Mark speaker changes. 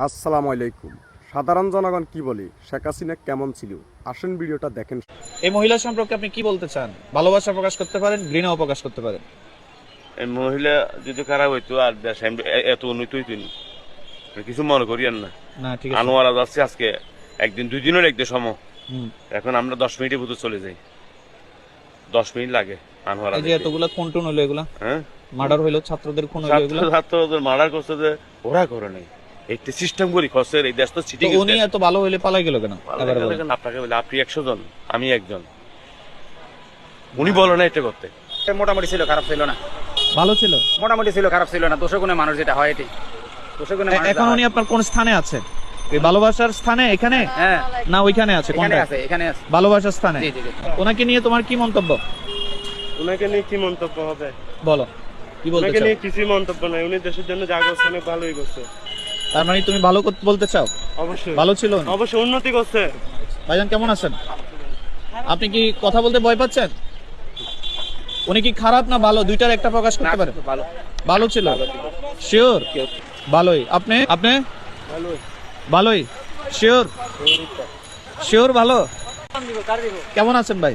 Speaker 1: আসসালামু আলাইকুম। সাধারণ জনগণ কি বলে, শেখ হাসিনা কেমন ছিল? আসেন ভিডিওটা দেখেন।
Speaker 2: এই মহিলা সম্পর্কে আপনি কি বলতে চান? ভালোবাসা প্রকাশ করতে পারেন, ঘৃণাও প্রকাশ করতে পারেন।
Speaker 3: এই মহিলা যদি খারাপ হইতো আর দেশ এত উন্নত হইতো নি। কিছু মনে করিয়েন না।
Speaker 2: না ঠিক আছে।
Speaker 3: আনোয়ারা যাচ্ছে আজকে একদিন দুই দিনের একদিন সময়।
Speaker 2: হুম।
Speaker 3: এখন আমরা 10 মিনিটের ভিতর চলে যাই। 10 মিনিট লাগে আনোয়ারা।
Speaker 2: এই যে এতগুলা খুন টুন হলো, এগুলা
Speaker 3: হ্যাঁ,
Speaker 2: মার্ডার হইলো, ছাত্রদের খুন হইলো, এগুলা
Speaker 3: ছাত্রদের মার্ডার করছে যে ওরা করে নাই। একটা সিস্টেম করি খসের এই দেশ তো চিঠি
Speaker 2: তো উনি এত ভালো হইলে পালাই গেল কেন?
Speaker 3: আপনাকে বলে আপনি 100 জন আমি একজন। উনি বলো না এটা করতে।
Speaker 4: মোটামুটি ছিল, খারাপ ছিল না।
Speaker 2: ভালো ছিল,
Speaker 4: মোটামুটি ছিল, খারাপ ছিল না। দোষগুণে মানুষ যেটা হয় এটি দোষগুণে মানুষ
Speaker 2: এখন
Speaker 4: যা
Speaker 2: উনি
Speaker 4: হয়।
Speaker 2: আপনার কোন স্থানে আছে? এই ভালোবাসার স্থানে এখানে
Speaker 4: হ্যাঁ,
Speaker 2: না ওইখানে আছে?
Speaker 4: এখানে
Speaker 2: কোনটা?
Speaker 4: আছে, এখানে আছে।
Speaker 2: ভালোবাসার স্থানে।
Speaker 4: জি জি জি।
Speaker 2: ওনাকে নিয়ে তোমার কি মন্তব্য?
Speaker 5: ওনাকে নিয়ে কি মন্তব্য হবে?
Speaker 2: বলো, কি বলতে
Speaker 5: ওনাকে
Speaker 2: চাও?
Speaker 5: নিয়ে কিছুই মন্তব্য নাই। উনি দেশের জন্য যা করছে অনেক ভালোই করছে।
Speaker 2: তার মানে তুমি ভালো বলতে চাও?
Speaker 5: অবশ্যই
Speaker 2: ভালো ছিল উনি?
Speaker 5: অবশ্যই উন্নতি করছে।
Speaker 2: ভাইজান কেমন আছেন? আপনি কি কথা বলতে ভয় পাচ্ছেন? উনি কি খারাপ না ভালো, দুইটার একটা প্রকাশ করতে পারে?
Speaker 4: ভালো।
Speaker 2: ভালো ছিল, শিওর? ভালোই। আপনি আপনি ভালোই শিওর? শিওর ভালো? কেমন আছেন ভাই?